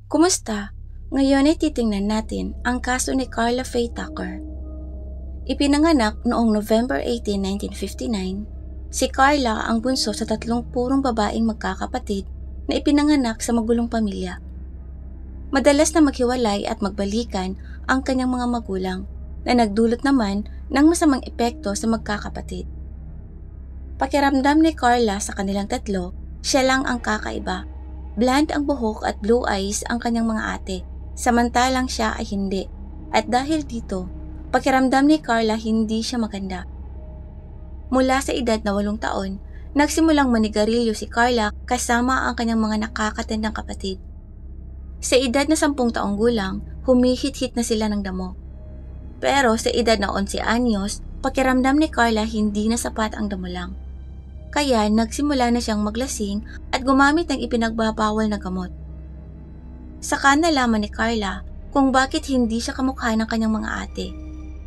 Kumusta? Ngayon ay titingnan natin ang kaso ni Karla Faye Tucker. Ipinanganak noong November 18, 1959, si Karla ang bunso sa tatlong purong babaeng magkakapatid na ipinanganak sa magulong pamilya. Madalas na maghiwalay at magbalikan ang kanyang mga magulang na nagdulot naman ng masamang epekto sa magkakapatid. Pakiramdam ni Karla sa kanilang tatlo, siya lang ang kakaiba. Blonde ang buhok at blue eyes ang kanyang mga ate, samantalang siya ay hindi. At dahil dito, pakiramdam ni Karla hindi siya maganda. Mula sa edad na 8 taon, nagsimulang manigarilyo si Karla kasama ang kanyang mga nakakatandang kapatid. Sa edad na 10 taong gulang, humihit-hit na sila ng damo. Pero sa edad na 11 anyos, pakiramdam ni Karla hindi na sapat ang damo lang. Kaya nagsimula na siyang maglasing at gumamit ng ipinagbabawal na gamot. Saka nalaman ni Karla kung bakit hindi siya kamukha ng kanyang mga ate.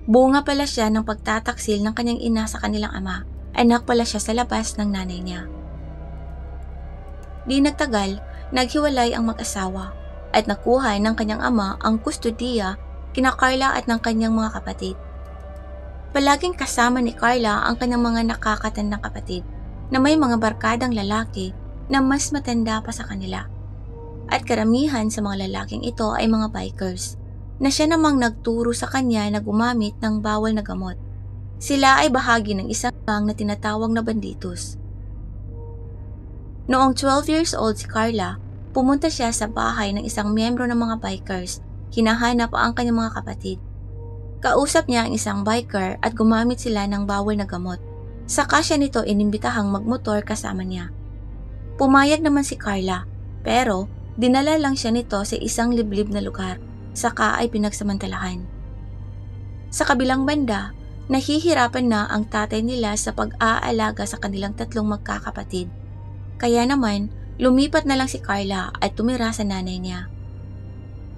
Bunga pala siya ng pagtataksil ng kanyang ina sa kanilang ama. Anak pala siya sa labas ng nanay niya. Di nagtagal, naghiwalay ang mag-asawa at nakuha ng kanyang ama ang kustodiya kina Karla at ng kanyang mga kapatid. Palaging kasama ni Karla ang kanyang mga nakakatandang kapatid na may mga barkadang lalaki na mas matanda pa sa kanila. At karamihan sa mga lalaking ito ay mga bikers, na siya namang nagturo sa kanya na gumamit ng bawal na gamot. Sila ay bahagi ng isang gang na tinatawag na banditos. Noong 12 years old si Karla, pumunta siya sa bahay ng isang miyembro ng mga bikers, hinahanap ang kanyang mga kapatid. Kausap niya ang isang biker at gumamit sila ng bawal na gamot. Saka siya nito inimbitahang magmotor kasama niya. Pumayag naman si Karla, pero dinala lang siya nito sa isang liblib na lugar, saka ay pinagsamantalahan. Sa kabilang banda, nahihirapan na ang tatay nila sa pag-aalaga sa kanilang tatlong magkakapatid. Kaya naman, lumipat na lang si Karla at tumira sa nanay niya.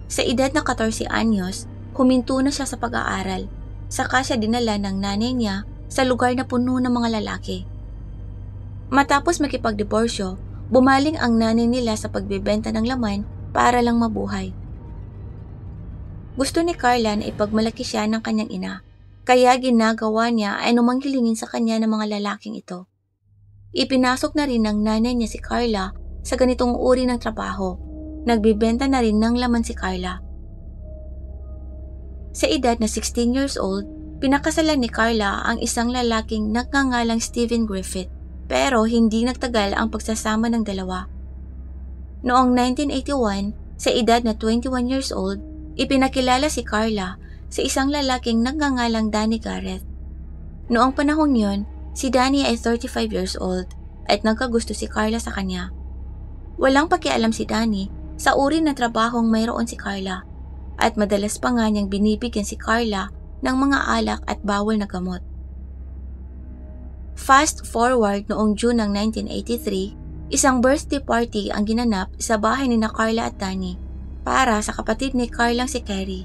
Sa edad na 14 anyos, huminto na siya sa pag-aaral, saka siya dinala ng nanay niya sa lugar na puno ng mga lalaki. Matapos makipagdiborsyo, bumaling ang nanay nila sa pagbebenta ng laman para lang mabuhay. Gusto ni Karla na ipagmalaki siya ng kanyang ina, kaya ginagawa niya ay numanghilingin sa kanya ng mga lalaking ito. Ipinasok na rin ng nanay niya si Karla sa ganitong uri ng trabaho. Nagbibenta na rin ng laman si Karla. Sa edad na 16 years old, pinakasalan ni Karla ang isang lalaking nagngangalang Stephen Griffith, pero hindi nagtagal ang pagsasama ng dalawa. Noong 1981, sa edad na 21 years old, ipinakilala si Karla sa isang lalaking nagngangalang Danny Garrett. Noong panahon yon, si Danny ay 35 years old at nagkagusto si Karla sa kanya. Walang pakialam si Danny sa uri ng trabahong mayroon si Karla at madalas pa nga niyang binibigyan si Karla ng mga alak at bawal na gamot. Fast forward noong June ng 1983, isang birthday party ang ginanap sa bahay ni Karla at Danny para sa kapatid ni Karlang si Kerry.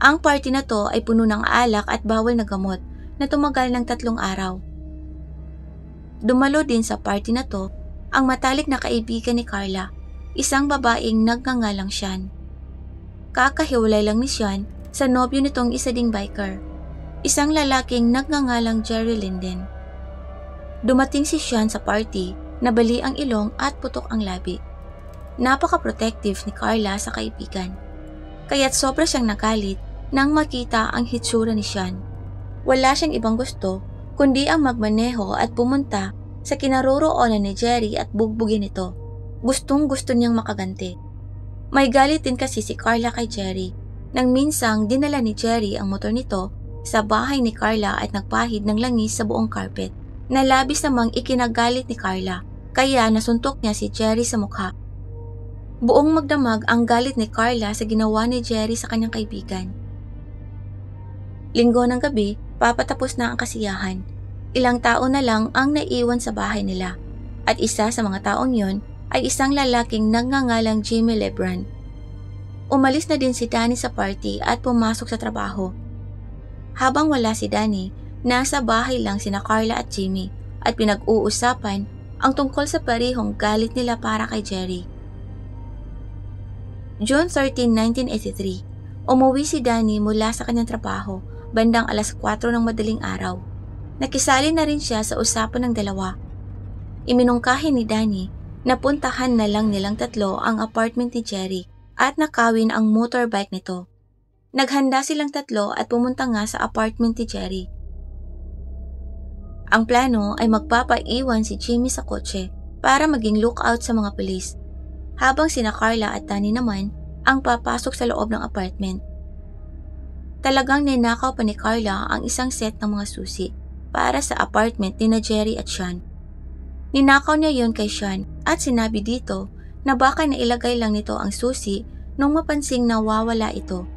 Ang party na to ay puno ng alak at bawal na gamot na tumagal ng 3 araw. Dumalo din sa party na to ang matalik na kaibigan ni Karla, isang babaeng nagngangalang Sean. Kakahiwalay lang ni Sean sa nobyo nitong isa ding biker, isang lalaking nagngangalang Jerry Linden. Dumating si Sean sa party, nabali ang ilong at putok ang labi. Napaka-protective ni Karla sa kaibigan, kaya't sobra siyang nagalit nang makita ang hitsura ni Sean. Wala siyang ibang gusto kundi ang magmaneho at pumunta sa kinaroroonan ni Jerry at bugbugin ito. Gustong-gusto niyang makaganti. May galit din kasi si Karla kay Jerry nang minsang dinala ni Jerry ang motor nito sa bahay ni Karla at nagpahid ng langis sa buong carpet, na labis namang ikinagalit ni Karla, kaya nasuntok niya si Jerry sa mukha. Buong magdamag ang galit ni Karla sa ginawa ni Jerry sa kanyang kaibigan. Linggo ng gabi, papatapos na ang kasiyahan. Ilang tao na lang ang naiwan sa bahay nila, at isa sa mga taong yon ay isang lalaking nagngangalang Jimmy Lebron. Umalis na din si Danny sa party at pumasok sa trabaho. Habang wala si Danny, nasa bahay lang sina Karla at Jimmy at pinag-uusapan ang tungkol sa parehong galit nila para kay Jerry. June 13, 1983, umuwi si Danny mula sa kanyang trabaho bandang alas 4 ng madaling araw. Nakisali na rin siya sa usapan ng dalawa. Iminungkahi ni Danny na puntahan na lang nilang tatlo ang apartment ni Jerry at nakawin ang motorbike nito. Naghanda silang tatlo at pumunta nga sa apartment ni Jerry. Ang plano ay magpapaiwan si Jimmy sa kotse para maging lookout sa mga pulis, habang sina Carla at Danny naman ang papasok sa loob ng apartment. Talagang ninakaw pa ni Carla ang isang set ng mga susi para sa apartment ni Jerry at Sean. Ninakaw niya yon kay Sean at sinabi dito na baka nailagay lang nito ang susi nung mapansing nawawala ito.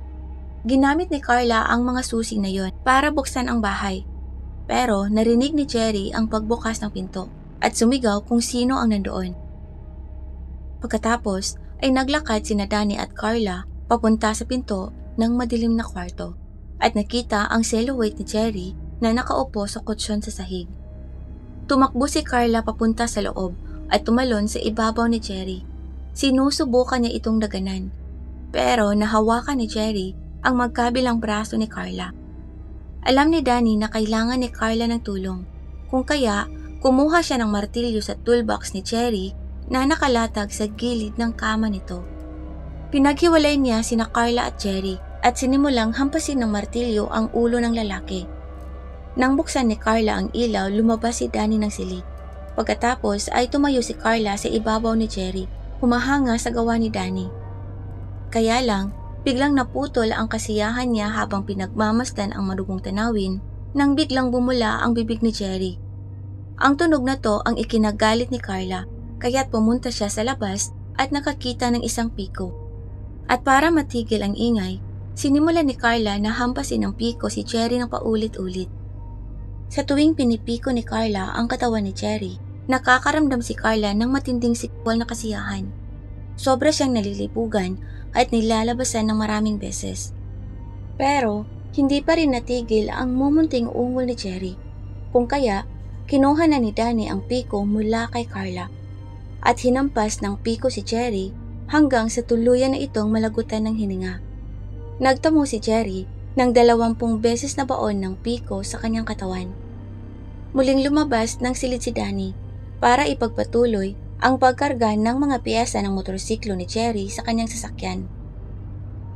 Ginamit ni Carla ang mga susi na yon para buksan ang bahay. Pero narinig ni Jerry ang pagbukas ng pinto at sumigaw kung sino ang nandoon. Pagkatapos ay naglakad sina Danny at Carla papunta sa pinto ng madilim na kwarto at nakita ang silhouette ni Jerry na nakaupo sa kutsyon sa sahig. Tumakbo si Carla papunta sa loob at tumalon sa ibabaw ni Jerry. Sinusubukan niya itong daganan, pero nahawakan ni Jerry ang magkabilang braso ni Carla. Alam ni Danny na kailangan ni Carla ng tulong, kung kaya kumuha siya ng martilyo sa toolbox ni Jerry na nakalatag sa gilid ng kama nito. Pinaghiwalay niya sina Carla at Jerry at sinimulang hampasin ng martilyo ang ulo ng lalaki. Nang buksan ni Carla ang ilaw, lumabas si Danny ng silid. Pagkatapos ay tumayo si Carla sa ibabaw ni Jerry, humahanga sa gawa ni Danny. Kaya lang, biglang naputol ang kasiyahan niya habang pinagmamasdan ang marugong tanawin nang biglang bumula ang bibig ni Jerry. Ang tunog na to ang ikinagalit ni Carla, kaya't pumunta siya sa labas at nakakita ng isang piko. At para matigil ang ingay, sinimula ni Carla na hampasin ng piko si Jerry ng paulit-ulit. Sa tuwing pinipiko ni Carla ang katawan ni Jerry, nakakaramdam si Carla ng matinding sexual na kasiyahan. Sobra siyang nalilipugan at nilalabasan ng maraming beses. Pero, hindi pa rin natigil ang mumunting ungol ni Jerry. Kung kaya, kinuha na ni Danny ang piko mula kay Carla at hinampas ng piko si Jerry hanggang sa tuluyan na itong malagutan ng hininga. Nagtamo si Jerry ng 20 beses na baon ng piko sa kanyang katawan. Muling lumabas ng silid si Danny para ipagpatuloy ang pagkarga ng mga piyesa ng motorsiklo ni Jerry sa kanyang sasakyan.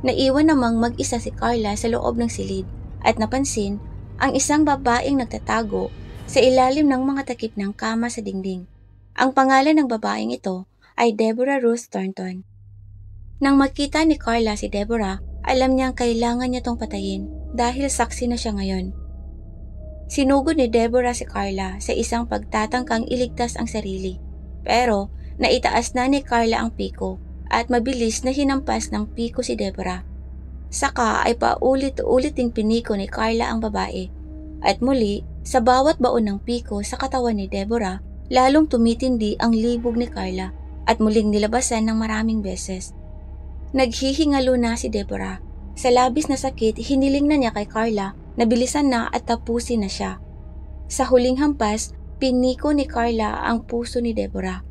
Naiwan namang mag-isa si Carla sa loob ng silid at napansin ang isang babaeng nagtatago sa ilalim ng mga takip ng kama sa dingding. Ang pangalan ng babaeng ito ay Deborah Ruth Thornton. Nang makita ni Carla si Deborah, alam niyang kailangan niya tong patayin dahil saksi na siya ngayon. Sinugod ni Deborah si Carla sa isang pagtatangkang iligtas ang sarili. Pero naitaas na ni Carla ang piko at mabilis na hinampas ng piko si Deborah. Saka ay paulit-uliting piniko ni Carla ang babae. At muli, sa bawat baon ng piko sa katawan ni Deborah, lalong tumitindi ang libog ni Carla at muling nilabasan ng maraming beses. Naghihingalo na si Deborah. Sa labis na sakit, hiniling na niya kay Carla na bilisan na at tapusin na siya. Sa huling hampas, piniko ni Carla ang puso ni Deborah.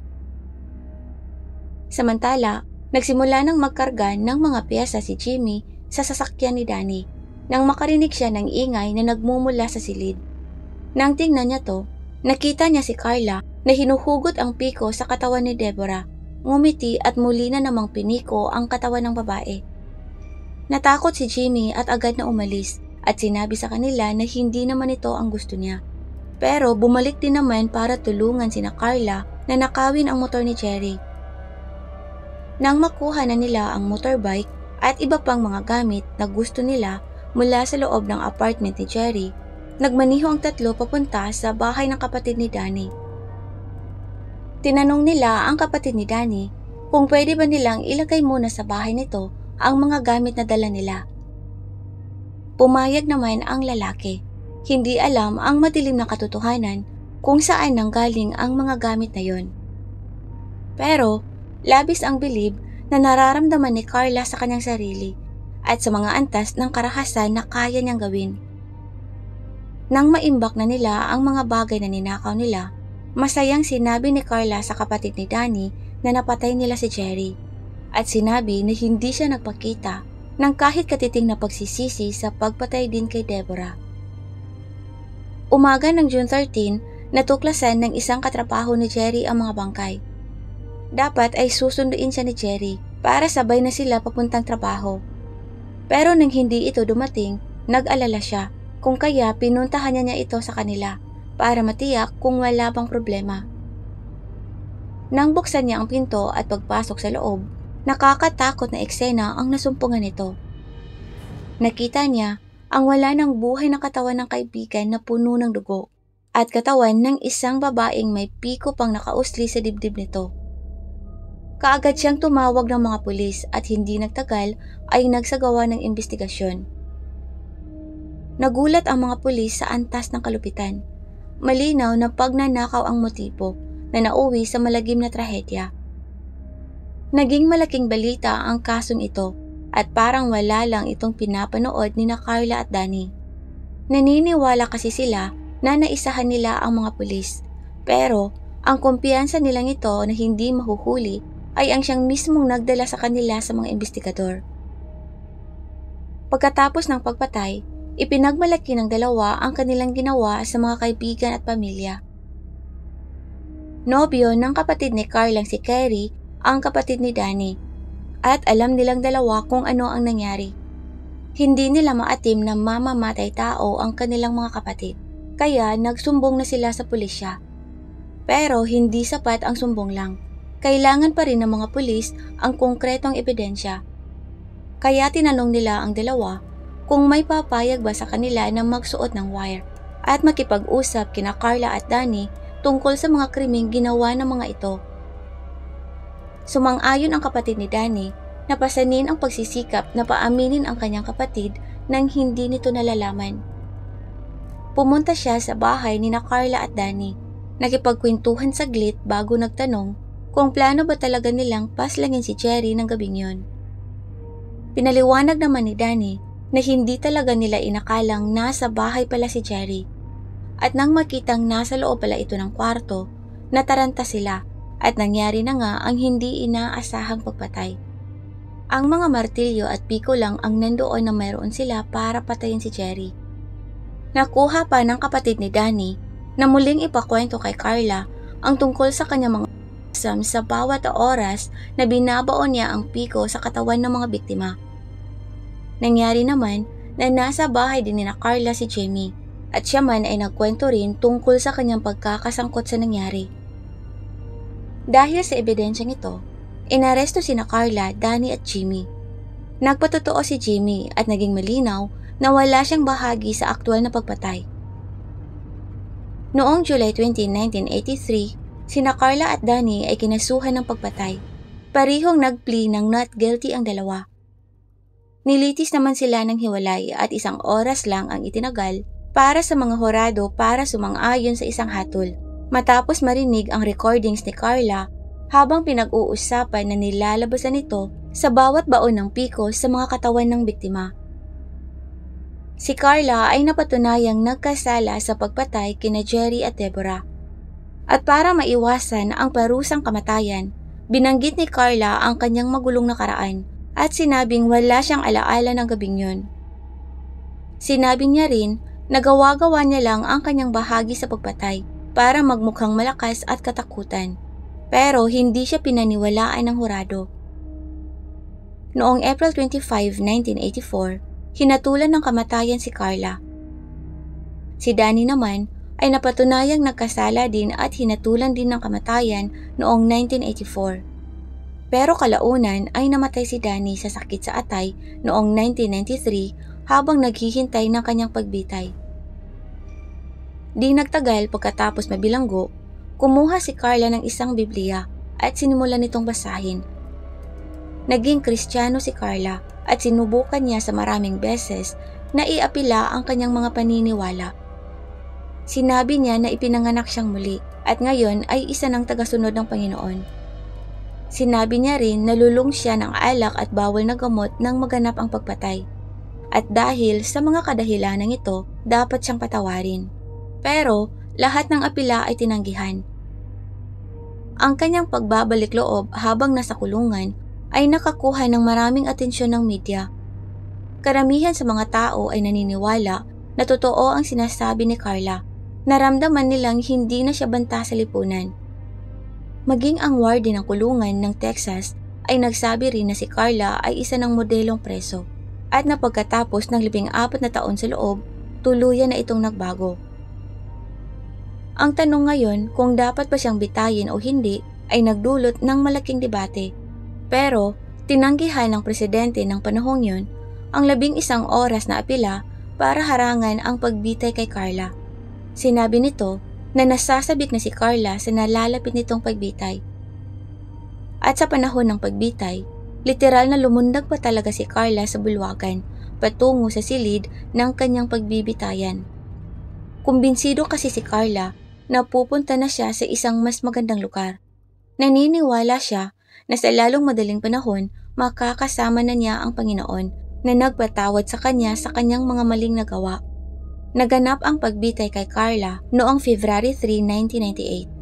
Samantala, nagsimula ng magkarga ng mga piyesa si Jimmy sa sasakyan ni Danny nang makarinig siya ng ingay na nagmumula sa silid. Nang tingnan niya to, nakita niya si Carla na hinuhugot ang piko sa katawan ni Deborah. Ngumiti at muli na namang piniko ang katawan ng babae. Natakot si Jimmy at agad na umalis at sinabi sa kanila na hindi naman ito ang gusto niya. Pero bumalik din naman para tulungan sina Carla na nakawin ang motor ni Jerry. Nang makuha na nila ang motorbike at iba pang mga gamit na gusto nila mula sa loob ng apartment ni Jerry, nagmaniho ang tatlo papunta sa bahay ng kapatid ni Danny. Tinanong nila ang kapatid ni Danny kung pwede ba nilang ilagay muna sa bahay nito ang mga gamit na dala nila. Pumayag naman ang lalaki. Hindi alam ang madilim na katotohanan kung saan nanggaling ang mga gamit na yon. Pero labis ang bilib na nararamdaman ni Carla sa kanyang sarili at sa mga antas ng karahasan na kaya niyang gawin. Nang maimbak na nila ang mga bagay na ninakaw nila, masayang sinabi ni Carla sa kapatid ni Danny na napatay nila si Jerry. at sinabi na hindi siya nagpakita ng kahit katiting na pagsisisi sa pagpatay din kay Deborah. Umaga ng June 13, natuklasan ng isang katrabaho ni Jerry ang mga bangkay. Dapat ay susunduin siya ni Jerry para sabay na sila papuntang trabaho. Pero nang hindi ito dumating, nag-alala siya kung kaya pinuntahan niya ito sa kanila para matiyak kung wala bang problema. Nang buksan niya ang pinto at pagpasok sa loob, nakakatakot na eksena ang nasumpungan nito. Nakita niya ang wala ng buhay na katawan ng kaibigan na puno ng dugo at katawan ng isang babaeng may piko pang nakausli sa dibdib nito. Kaagad siyang tumawag ng mga pulis at hindi nagtagal ay nagsagawa ng investigasyon. Nagulat ang mga pulis sa antas ng kalupitan. Malinaw na pagnanakaw ang motibo na nauwi sa malagim na trahedya. Naging malaking balita ang kasong ito at parang wala lang itong pinapanood ni Carla at Danny. Naniniwala kasi sila na naisahan nila ang mga pulis, pero ang kumpiyansa nilang ito na hindi mahuhuli ay ang siyang mismong nagdala sa kanila sa mga investigador. Pagkatapos ng pagpatay, ipinagmalaki ng dalawa ang kanilang ginawa sa mga kaibigan at pamilya. Nobyo ng kapatid ni Carla si Kerry ang kapatid ni Danny, at alam nilang dalawa kung ano ang nangyari. Hindi nila maatim na mamamatay tao ang kanilang mga kapatid, kaya nagsumbong na sila sa pulisya. Pero hindi sapat ang sumbong lang. Kailangan pa rin ng mga pulis ang konkretong ebidensya. Kaya tinanong nila ang dalawa kung may papayag ba sa kanila na magsuot ng wire at makipag-usap kina Carla at Danny tungkol sa mga krimeng ginawa ng mga ito. Sumang-ayon ang kapatid ni Danny na pasanin ang pagsisikap na paaminin ang kanyang kapatid nang hindi nito nalalaman. Pumunta siya sa bahay ni Carla at Danny. Nakipagkwentuhan saglit bago nagtanong kung plano ba talaga nilang paslangin si Jerry ng gabing yon. Pinaliwanag naman ni Danny na hindi talaga nila inakalang nasa bahay pala si Jerry. At nang makitang nasa loob pala ito ng kwarto, nataranta sila at nangyari na nga ang hindi inaasahang pagpatay. Ang mga martilyo at piko lang ang nandoon na mayroon sila para patayin si Jerry. Nakuha pa ng kapatid ni Danny na muling ipakwento kay Carla ang tungkol sa kanyang mga sa bawat oras na binabaon niya ang piko sa katawan ng mga biktima. Nangyari naman na nasa bahay din ni Carla si Jamie at siya man ay nagkwento rin tungkol sa kanyang pagkakasangkot sa nangyari. Dahil sa ebidensyang ito, inaresto sina Carla, Danny at Jimmy. Nagpatotoo si Jimmy at naging malinaw na wala siyang bahagi sa aktwal na pagpatay. Noong July 20, 1983, sina Carla at Danny ay kinasuhan ng pagpatay. Parihong nag-plea ng not guilty ang dalawa. Nilitis naman sila ng hiwalay at 1 oras lang ang itinagal para sa mga horado para sumang-ayon sa isang hatol. Matapos marinig ang recordings ni Carla habang pinag-uusapan na nilalabasan ito sa bawat baon ng piko sa mga katawan ng biktima. Si Carla ay napatunayang nagkasala sa pagpatay kina Jerry at Deborah. At para maiwasan ang parusang kamatayan, binanggit ni Carla ang kanyang magulong nakaraan at sinabing wala siyang alaala ng gabing yun. Sinabi niya rin na gawa-gawa niya lang ang kanyang bahagi sa pagpatay para magmukhang malakas at katakutan, pero hindi siya pinaniwalaan ng hurado. Noong April 25, 1984, hinatulan ng kamatayan si Carla. Si Danny naman ay napatunayang nagkasala din at hinatulan din ng kamatayan noong 1984. Pero kalaunan ay namatay si Danny sa sakit sa atay noong 1993 habang naghihintay ng kanyang pagbitay. Di nagtagal pagkatapos mabilanggo, kumuha si Carla ng isang Biblia at sinimulan nitong basahin. Naging Kristiyano si Carla at sinubukan niya sa maraming beses na iapila ang kanyang mga paniniwala. Sinabi niya na ipinanganak siyang muli at ngayon ay isa ng tagasunod ng Panginoon. Sinabi niya rin na lulong siya ng alak at bawal na gamot nang maganap ang pagpatay. At dahil sa mga kadahilanang ito, dapat siyang patawarin. Pero lahat ng apila ay tinanggihan. Ang kanyang pagbabalik loob habang nasa kulungan ay nakakuha ng maraming atensyon ng media. Karamihan sa mga tao ay naniniwala na totoo ang sinasabi ni Carla. Naramdaman nilang hindi na siya banta sa lipunan. Maging ang warden ng kulungan ng Texas ay nagsabi rin na si Carla ay isa ng modelong preso at na pagkatapos ng 14 na taon sa loob, tuluyan na itong nagbago. Ang tanong ngayon kung dapat pa siyang bitayin o hindi ay nagdulot ng malaking debate. Pero tinanggihan ng presidente ng panahong yun ang 11 oras na apela para harangan ang pagbitay kay Carla. Sinabi nito na nasasabik na si Carla sa nalalapit nitong pagbitay. At sa panahon ng pagbitay, literal na lumundag pa talaga si Carla sa bulwagan patungo sa silid ng kanyang pagbibitayan. Kumbinsido kasi si Carla na pupunta na siya sa isang mas magandang lugar. Naniniwala siya na sa lalong madaling panahon makakasama na niya ang Panginoon na nagpatawad sa kanya sa kanyang mga maling nagawa. Naganap ang pagbitay kay Carla noong February 3, 1998.